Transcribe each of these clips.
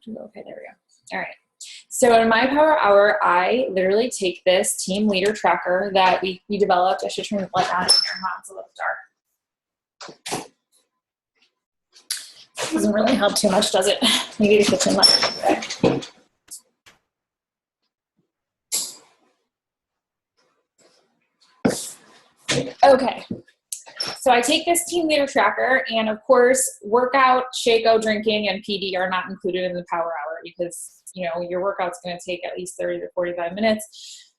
Okay, there we go. All right. So in my power hour, I literally take this team leader tracker that we developed. I should turn the light on in here. Huh? It's a little dark. Doesn't really help too much, does it? Maybe the kitchen light. Okay. So I take this team leader tracker, and of course, workout, Shake-O, drinking, and PD are not included in the power hour because, you know, your workout's going to take at least 30 to 45 minutes.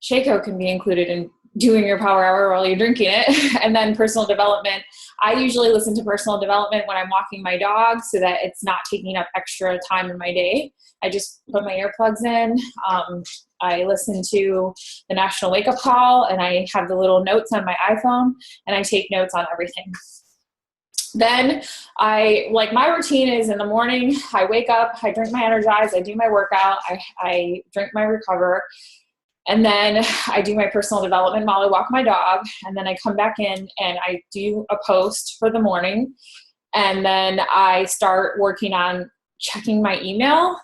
Shake-O can be included in doing your power hour while you're drinking it. And then personal development. I usually listen to personal development when I'm walking my dog so that it's not taking up extra time in my day. I just put my earplugs in. I listen to the National Wake Up Call, and I have the little notes on my iPhone, and I take notes on everything. Then my routine is in the morning, I wake up, I drink my Energize, I do my workout, I drink my Recover, and then I do my personal development while I walk my dog, and then I come back in and I do a post for the morning, and then I start working on checking my email,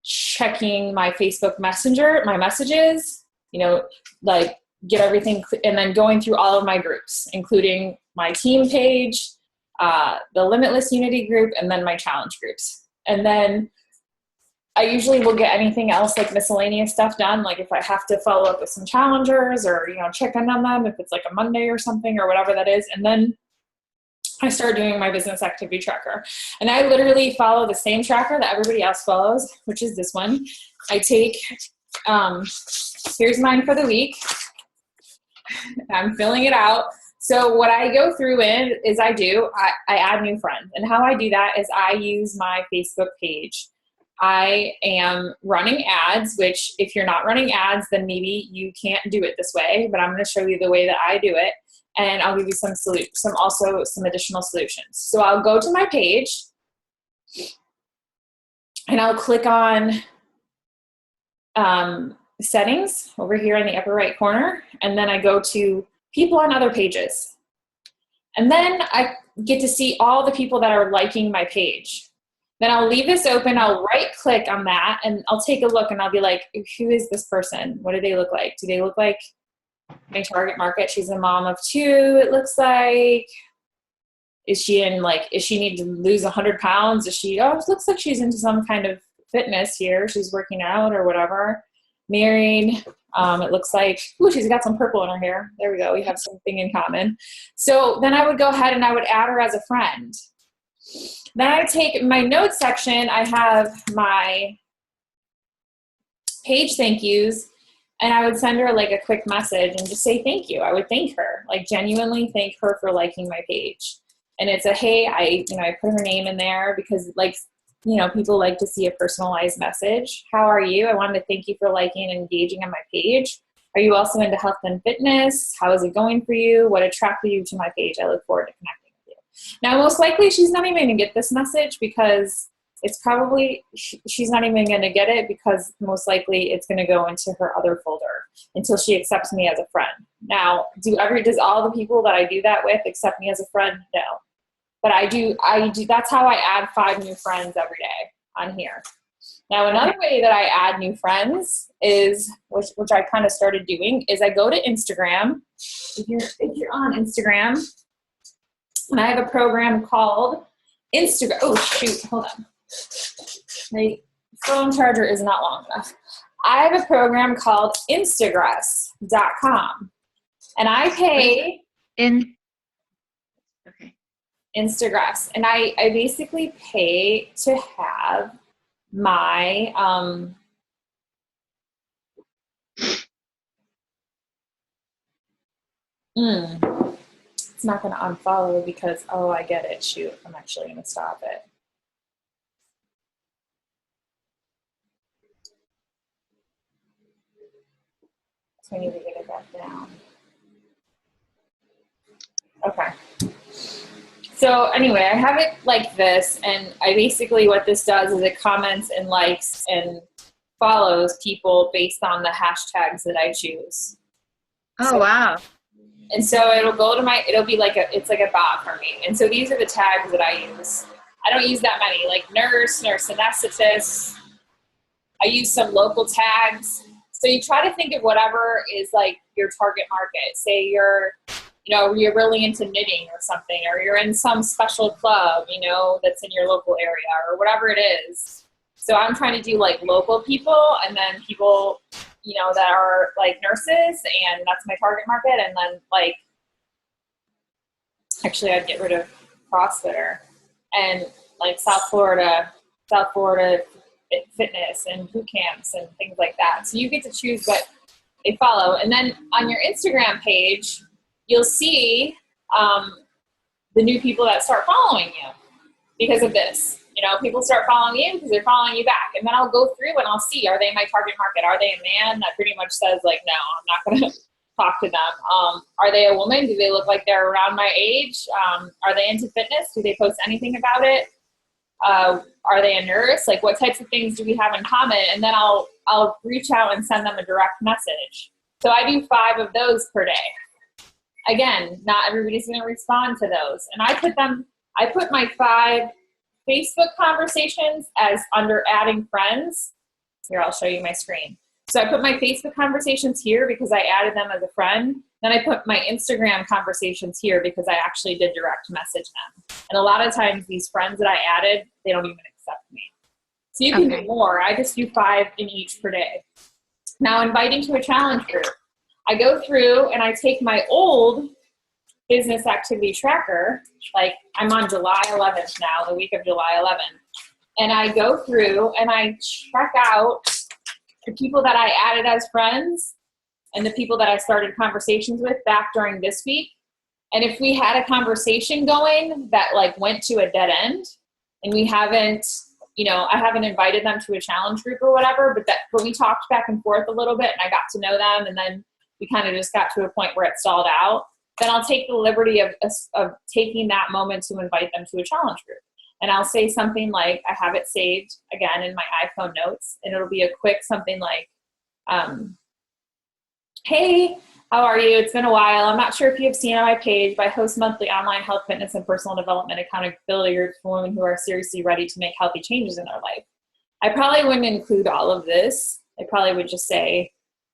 checking my Facebook Messenger, my messages, you know, like get everything, and then going through all of my groups, including my team page, the Limitless Unity group, and then my challenge groups. And then I usually will get anything else like miscellaneous stuff done. Like if I have to follow up with some challengers or, you know, check in on them, if it's like a Monday or something or whatever that is. And then I start doing my business activity tracker. And I literally follow the same tracker that everybody else follows, which is this one. I take, here's mine for the week. I'm filling it out. So what I go through is I add new friends. And how I do that is I use my Facebook page. I am running ads, which if you're not running ads, then maybe you can't do it this way, but I'm going to show you the way that I do it. And I'll give you some additional solutions. So I'll go to my page and I'll click on settings over here in the upper right corner. And then I go to people on other pages. And then I get to see all the people that are liking my page. Then I'll leave this open. I'll right click on that and I'll take a look and I'll be like, who is this person? What do they look like? Do they look like my target market? She's a mom of 2, it looks like. Is she need to lose 100 pounds? It looks like she's into some kind of fitness here. She's working out or whatever. Married. It looks like, she's got some purple in her hair. There we go. We have something in common. So then I would go ahead and I would add her as a friend. Then I take my notes section. I have my page thank yous. And I would send her like a quick message and just say thank you. I would thank her, like genuinely thank her for liking my page. And it's a, hey, I put her name in there because people like to see a personalized message. How are you? I wanted to thank you for liking and engaging on my page. Are you also into health and fitness? How is it going for you? What attracted you to my page? I look forward to connecting with you. Now, most likely she's not even going to get this message because it's probably, she's not even going to get it because most likely it's going to go into her other folder until she accepts me as a friend. Now, does all the people that I do that with accept me as a friend? No. But I do, that's how I add 5 new friends every day on here. Now, another way that I add new friends is, which I kind of started doing, is I go to Instagram. If you're on Instagram, and I have a program called Instagram. Oh, shoot, hold on. My phone charger is not long enough. I have a program called Instagress.com. And I pay Instagress. And I basically pay to have my it's not going to unfollow because, I get it. Shoot, I'm actually going to stop it. So I need to get it back down. Okay. So anyway, I have it like this, and I basically, what this does is it comments and likes and follows people based on the hashtags that I choose. Oh, wow. And so it'll go to it'll be like it's like a bot for me. And so these are the tags that I use. I don't use that many, like nurse anesthetist. I use some local tags. So you try to think of whatever is like your target market. Say you're really into knitting or something, or you're in some special club, that's in your local area or whatever it is. So I'm trying to do like local people, and then people, that are like nurses, and that's my target market. And then like, actually I'd get rid of CrossFitter, and like South Florida fitness and boot camps and things like that. So you get to choose what they follow. And then on your Instagram page, you'll see the new people that start following you because of this. People start following you because they're following you back. And then I'll go through and I'll see, are they my target market? Are they a man that pretty much says like, no, I'm not going to talk to them? Are they a woman? Do they look like they're around my age? Are they into fitness? Do they post anything about it? Are they a nurse? Like, what types of things do we have in common? And then I'll reach out and send them a direct message. So I do 5 of those per day. Again, not everybody's going to respond to those. And I put my 5 Facebook conversations as under adding friends. Here, I'll show you my screen. So I put my Facebook conversations here because I added them as a friend. Then I put my Instagram conversations here because I actually did direct message them. And a lot of times these friends that I added, they don't even accept me. So you can do more. I just do 5 in each per day. Now, inviting to a challenge group. I go through and I take my old business activity tracker, like I'm on July 11th now, the week of July 11th. And I go through and I check out the people that I added as friends and the people that I started conversations with back during this week. And if we had a conversation going that like went to a dead end and we haven't, I haven't invited them to a challenge group or whatever, but we talked back and forth a little bit and I got to know them, and then we kind of just got to a point where it stalled out, then I'll take the liberty of taking that moment to invite them to a challenge group. And I'll say something like, I have it saved again in my iPhone notes, and it'll be a quick something like, hey, how are you? It's been a while. I'm not sure if you have seen on my page, but I host monthly online health, fitness, and personal development accountability groups for women who are seriously ready to make healthy changes in their life. I probably wouldn't include all of this. I probably would just say,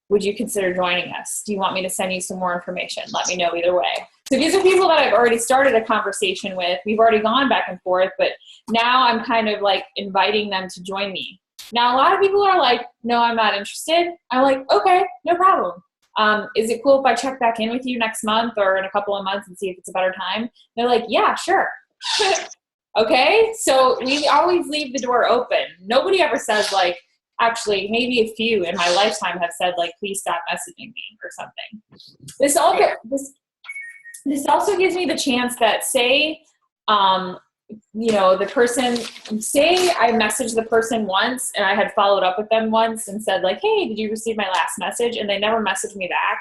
would you consider joining us? Do you want me to send you some more information? Let me know either way. So these are people that I've already started a conversation with. We've already gone back and forth, but now I'm kind of like inviting them to join me. Now, a lot of people are like, no, I'm not interested. I'm like, okay, no problem. Is it cool if I check back in with you next month or in a couple of months and see if it's a better time? They're like, yeah, sure. Okay, so we always leave the door open. Nobody ever says like, actually, maybe a few in my lifetime have said like, please stop messaging me or something. This also gives me the chance that say, the person, say I messaged the person once and I had followed up with them once and said like, hey, did you receive my last message? And they never messaged me back.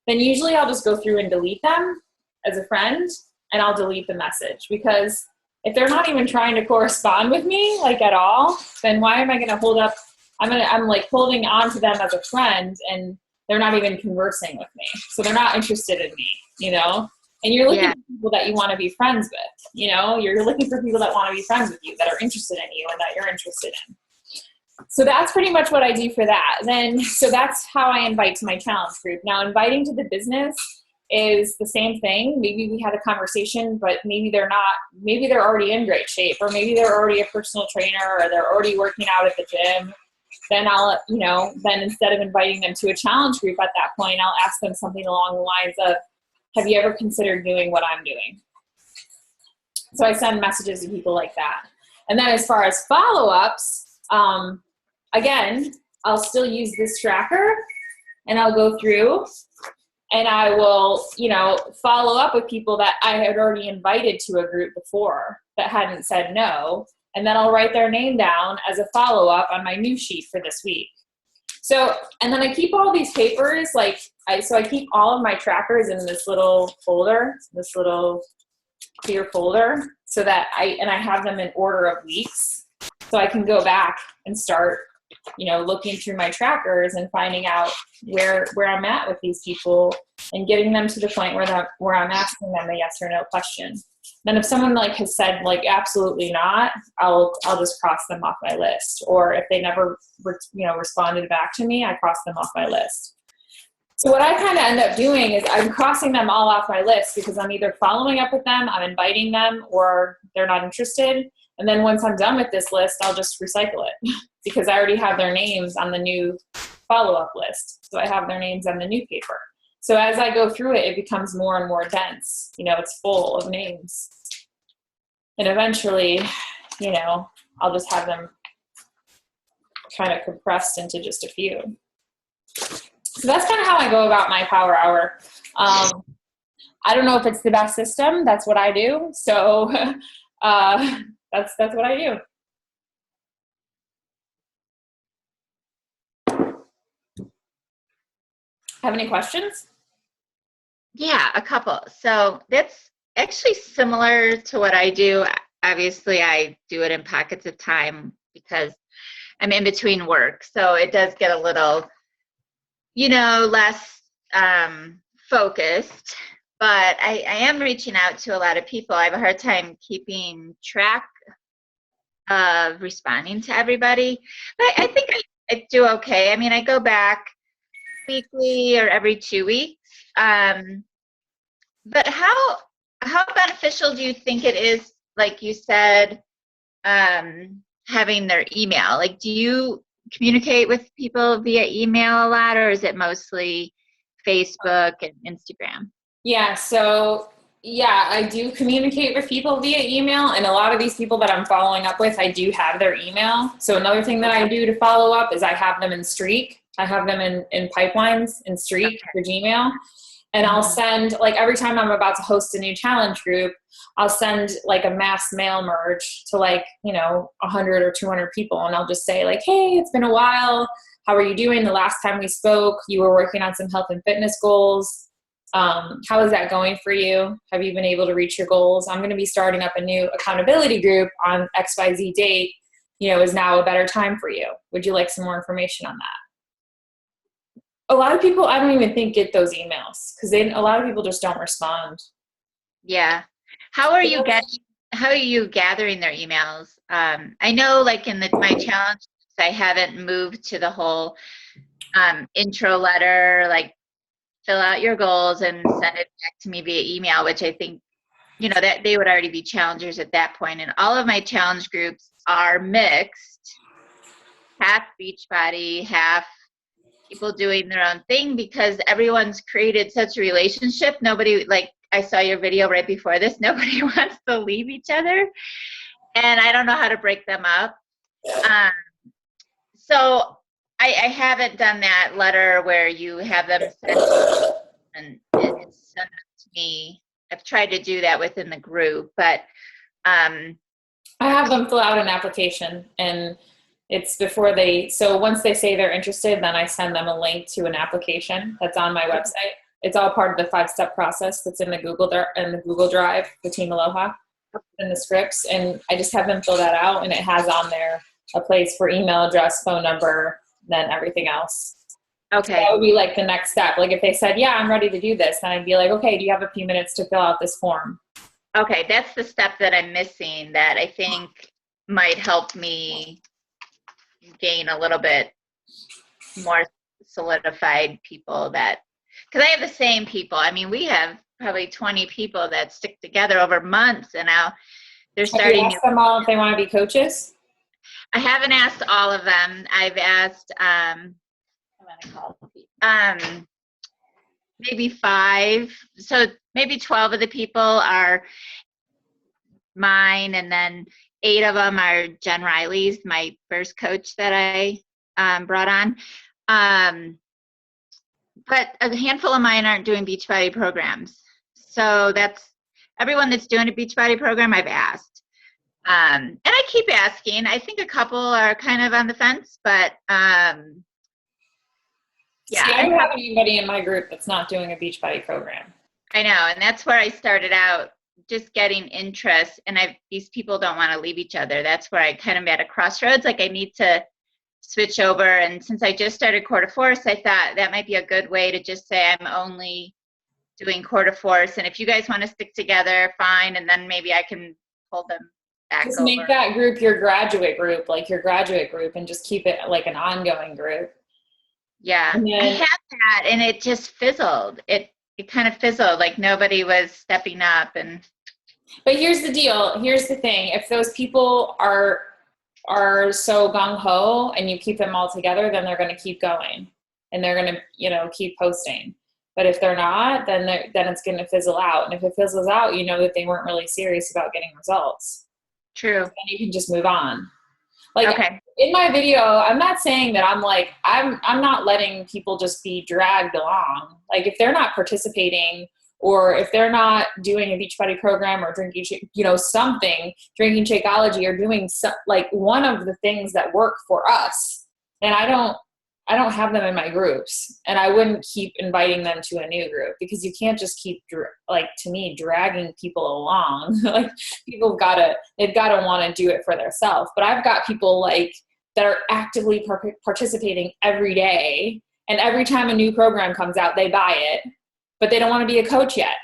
Then usually I'll just go through and delete them as a friend, and I'll delete the message, because if they're not even trying to correspond with me like at all, then why am I going to hold up? I'm like holding on to them as a friend, and they're not even conversing with me. So they're not interested in me, and you're looking for people that you want to be friends with, you're looking for people that want to be friends with you, that are interested in you and that you're interested in. So that's pretty much what I do for that. So that's how I invite to my challenge group. Now, inviting to the business is the same thing. Maybe we had a conversation, but maybe they're not, maybe they're already in great shape, or maybe they're already a personal trainer, or they're already working out at the gym. Then I'll, then instead of inviting them to a challenge group at that point, I'll ask them something along the lines of, have you ever considered doing what I'm doing? So I send messages to people like that. And then as far as follow-ups, again, I'll still use this tracker, and I'll go through and I will, follow up with people that I had already invited to a group before that hadn't said no. And then I'll write their name down as a follow-up on my news sheet for this week. So, and then I keep all these papers, I keep all of my trackers in this little folder, this little clear folder, so that I have them in order of weeks. So I can go back and start, looking through my trackers and finding out where I'm at with these people and getting them to the point where I'm asking them a yes or no question. Then if someone like has said like absolutely not, I'll just cross them off my list. Or if they never responded back to me, I cross them off my list. So what I kind of end up doing is I'm crossing them all off my list because I'm either following up with them, I'm inviting them, or they're not interested. And then once I'm done with this list, I'll just recycle it because I already have their names on the new follow-up list. So I have their names on the new paper. So as I go through it, it becomes more and more dense. It's full of names. And eventually, I'll just have them kind of compressed into just a few. So that's kind of how I go about my power hour. I don't know if it's the best system. That's what I do. So that's what I do. Have any questions? Yeah, a couple. So that's actually similar to what I do. Obviously, I do it in pockets of time because I'm in between work. So it does get a little, less focused. But I am reaching out to a lot of people. I have a hard time keeping track of responding to everybody. But I think I do okay. I mean, I go back weekly or every 2 weeks. But how beneficial do you think it is, like you said, having their email? Like, do you communicate with people via email a lot, or is it mostly Facebook and Instagram? Yeah, so I do communicate with people via email, and a lot of these people that I'm following up with, I do have their email. So another thing that I do to follow up is I have them in Streak. I have them in pipelines in Streak for Gmail. And I'll send, like, every time I'm about to host a new challenge group, I'll send like a mass mail merge to 100 or 200 people. And I'll just say like, hey, it's been a while. How are you doing? The last time we spoke, you were working on some health and fitness goals. How is that going for you? Have you been able to reach your goals? I'm going to be starting up a new accountability group on XYZ date. Is now a better time for you? Would you like some more information on that? A lot of people, I don't even think, get those emails because a lot of people just don't respond. Yeah. How are you gathering their emails? I know, like in my challenge, I haven't moved to the whole intro letter, like fill out your goals and send it back to me via email, which I think, that they would already be challengers at that point. And all of my challenge groups are mixed, half Beachbody, half people doing their own thing, because everyone's created such a relationship. Nobody, like I saw your video right before this, nobody wants to leave each other. And I don't know how to break them up. So I haven't done that letter where you have them send and it's sent to me. I've tried to do that within the group, but I have them fill out an application, and it's before so once they say they're interested, then I send them a link to an application that's on my website. It's all part of the 5-step process that's in the Google Drive, the Team Aloha, and the scripts. And I just have them fill that out, and it has on there a place for email address, phone number, then everything else. Okay. So that would be like the next step. Like if they said, yeah, I'm ready to do this, then I'd be like, okay, do you have a few minutes to fill out this form? Okay, that's the step that I'm missing that I think might help me gain a little bit more solidified people because I have the same people. I mean, we have probably 20 people that stick together over months, and now they're starting. Have you asked them all if they want to be coaches? I haven't asked all of them. I've asked maybe 5. So maybe 12 of the people are mine, and then 8 of them are Jen Riley's, my first coach that I brought on. But a handful of mine aren't doing Beachbody programs. So that's everyone that's doing a Beachbody program I've asked. And I keep asking. I think a couple are kind of on the fence, but yeah. See, I don't have anybody in my group that's not doing a Beachbody program. I know, and that's where I started out, just getting interest, and these people don't want to leave each other. That's where I kind of at a crossroads. Like I need to switch over, and since I just started Quarter Force, I thought that might be a good way to just say I'm only doing quarter force. And if you guys want to stick together, fine. And then maybe I can pull them back Just over. make that group your graduate group, and just keep it like an ongoing group. Yeah, And then, I had that, and it just fizzled. It kind of fizzled, like nobody was stepping up. but here's the deal. Here's the thing. If those people are so gung-ho and you keep them all together, then they're going to keep going and they're going to, keep posting. But if they're not, then it's going to fizzle out. And if it fizzles out, you know that they weren't really serious about getting results. True. And you can just move on. Like, okay. In my video, I'm not saying that I'm not letting people just be dragged along. Like, if they're not participating, or if they're not doing a Beachbody program or drinking, something, drinking Shakeology, or doing like one of the things that work for us, then I don't have them in my groups, and I wouldn't keep inviting them to a new group, because you can't just keep, to me, dragging people along. Like, they've gotta want to do it for themselves. But I've got people that are actively participating every day, and every time a new program comes out, they buy it, but they don't want to be a coach yet.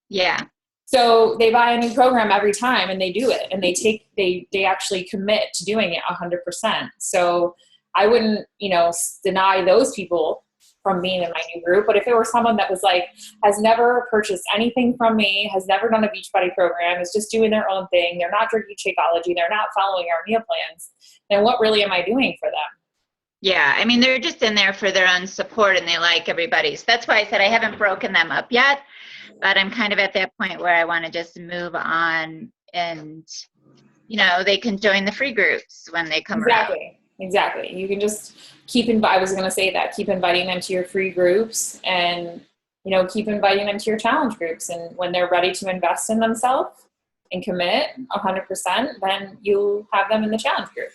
Yeah. So they buy a new program every time, and they do it, and they actually commit to doing it 100%. So I wouldn't, deny those people from being in my new group. But if it were someone that was has never purchased anything from me, has never done a Beachbody program, is just doing their own thing, they're not drinking Shakeology, they're not following our meal plans, then what really am I doing for them? Yeah, I mean, they're just in there for their own support, and they like everybody's. That's why I said I haven't broken them up yet, but I'm kind of at that point where I want to just move on, and, they can join the free groups when they come around. Exactly. You can just keep inviting them to your free groups, and, keep inviting them to your challenge groups. And when they're ready to invest in themselves and commit 100%, then you'll have them in the challenge group.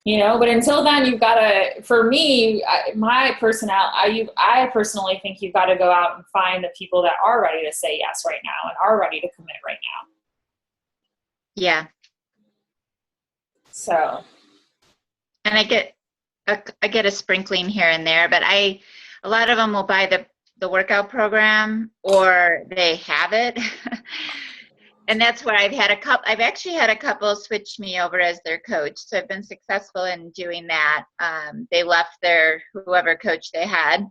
But until then, you've got to, for me, I personally think you've got to go out and find the people that are ready to say yes right now and are ready to commit right now. Yeah. So. And I get a sprinkling here and there, but a lot of them will buy the workout program, or they have it. And that's where I've actually had a couple switch me over as their coach. So I've been successful in doing that. They left their whoever coach they had.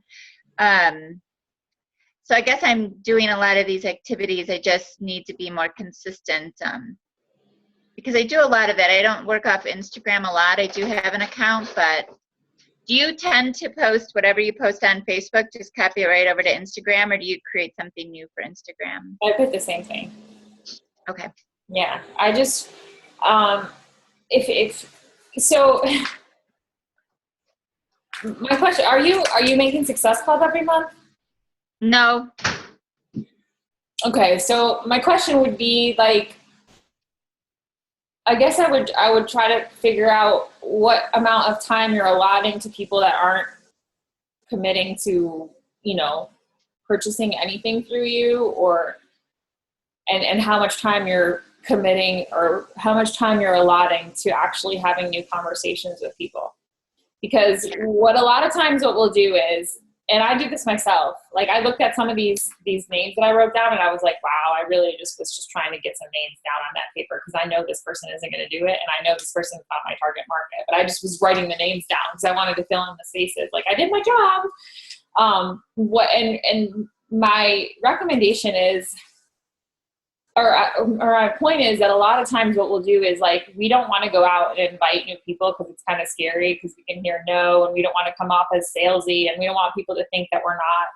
So I guess I'm doing a lot of these activities. I just need to be more consistent, because I do a lot of that. I don't work off Instagram a lot. I do have an account, but do you tend to post whatever you post on Facebook, just copy it right over to Instagram, or do you create something new for Instagram? I put the same thing. Okay. Yeah. I just, so my question, are you making Success Club every month? No. Okay. So my question would be I guess I would try to figure out what amount of time you're allotting to people that aren't committing to, purchasing anything through you, and how much time you're committing, or how much time you're allotting to actually having new conversations with people. Because a lot of times what we'll do is, and I do this myself, I looked at some of these names that I wrote down, and I was like, wow, I really was just trying to get some names down on that paper, because I know this person isn't going to do it, and I know this person's not my target market. But I just was writing the names down because I wanted to fill in the spaces. I did my job. And my recommendation is, or my point is, that a lot of times what we'll do is we don't want to go out and invite new people, because it's kind of scary, because we can hear no, and we don't want to come off as salesy, and we don't want people to think that we're not,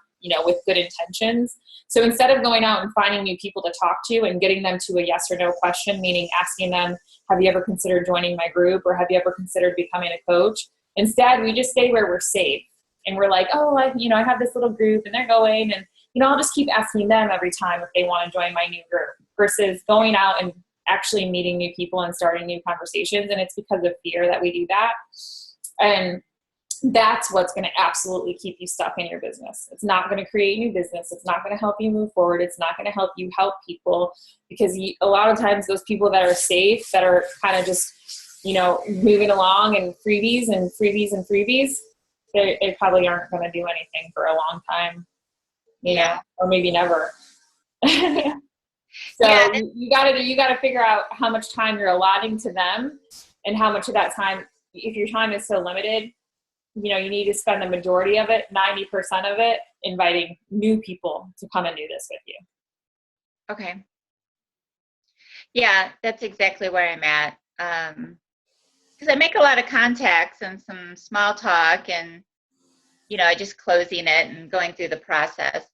with good intentions. So instead of going out and finding new people to talk to and getting them to a yes or no question, meaning asking them, have you ever considered joining my group, or have you ever considered becoming a coach? Instead, we just stay where we're safe. And we're like, oh, I have this little group, and they're going, and, I'll just keep asking them every time if they want to join my new group, versus going out and actually meeting new people and starting new conversations. And it's because of fear that we do that. And that's what's going to absolutely keep you stuck in your business. It's not going to create new business. It's not going to help you move forward. It's not going to help you help people, because a lot of times those people that are safe, that are kind of just, moving along and freebies, they probably aren't going to do anything for a long time. you know, or maybe never. So Yeah. you gotta figure out how much time you're allotting to them and how much of that time, if your time is so limited, you know, you need to spend the majority of it, 90% of it, inviting new people to come and do this with you. Okay. Yeah, that's exactly where I'm at. Because I make a lot of contacts and some small talk and, you know, I just closing it and going through the process.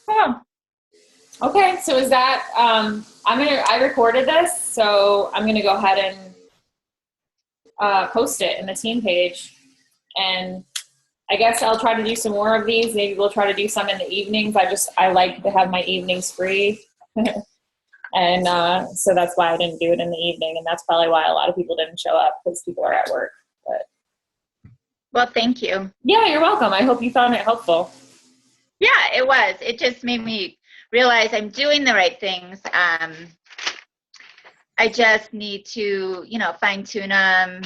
Oh. Okay, so is that, I recorded this, so I'm gonna go ahead and post it in the team page. And I guess I'll try to do some more of these. Maybe we'll try to do some in the evenings. I like to have my evenings free. And so that's why I didn't do it in the evening. And that's probably why a lot of people didn't show up, because people are at work. But Well, thank you. yeah, you're welcome. I hope you found it helpful. Yeah, it was. It just made me realize I'm doing the right things. I just need to, you know, fine tune them,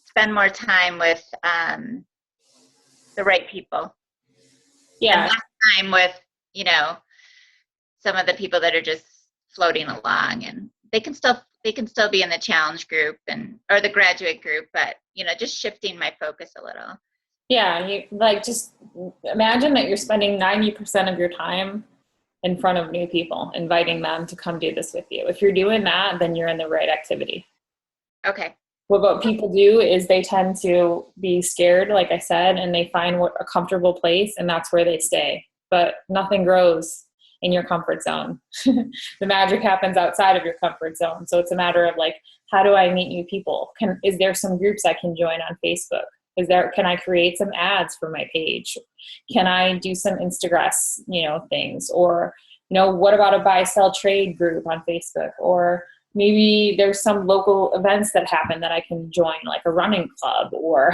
spend more time with the right people. Yeah. And less time with, you know, some of the people that are just floating along, and they can still be in the challenge group or the graduate group, but, you know, just shifting my focus a little. Yeah, you like just imagine that you're spending 90% of your time in front of new people, inviting them to come do this with you. If you're doing that, then you're in the right activity. Okay. What people do is they tend to be scared, like I said, and they find a comfortable place, and that's where they stay. But nothing grows in your comfort zone. The magic happens outside of your comfort zone. So it's a matter of like, how do I meet new people? Is there some groups I can join on Facebook? Can I create some ads for my page? Can I do some Instagram, you know, things? Or, you know, what about a buy, sell, trade group on Facebook? Or maybe there's some local events that happen that I can join, like a running club, or,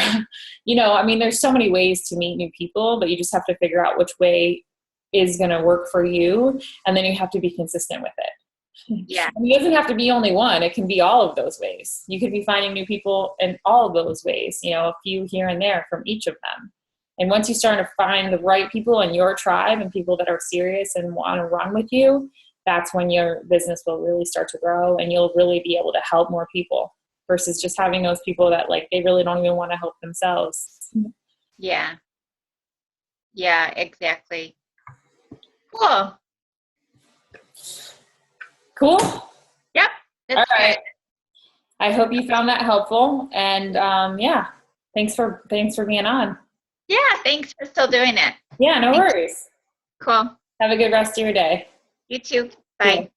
you know, I mean, there's so many ways to meet new people, but you just have to figure out which way is going to work for you. And then you have to be consistent with it. Yeah. And it doesn't have to be only one. It can be all of those ways. You could be finding new people in all of those ways, you know, a few here and there from each of them. And once you start to find the right people in your tribe and people that are serious and want to run with you, that's when your business will really start to grow, and you'll really be able to help more people versus just having those people that like, they really don't even want to help themselves. Yeah. Yeah, exactly. Cool. Cool. Yep. All right. I hope you found that helpful. And yeah, thanks for being on. Yeah, thanks for still doing it. Yeah, no worries. Cool. Have a good rest of your day. You too. Bye. Cool.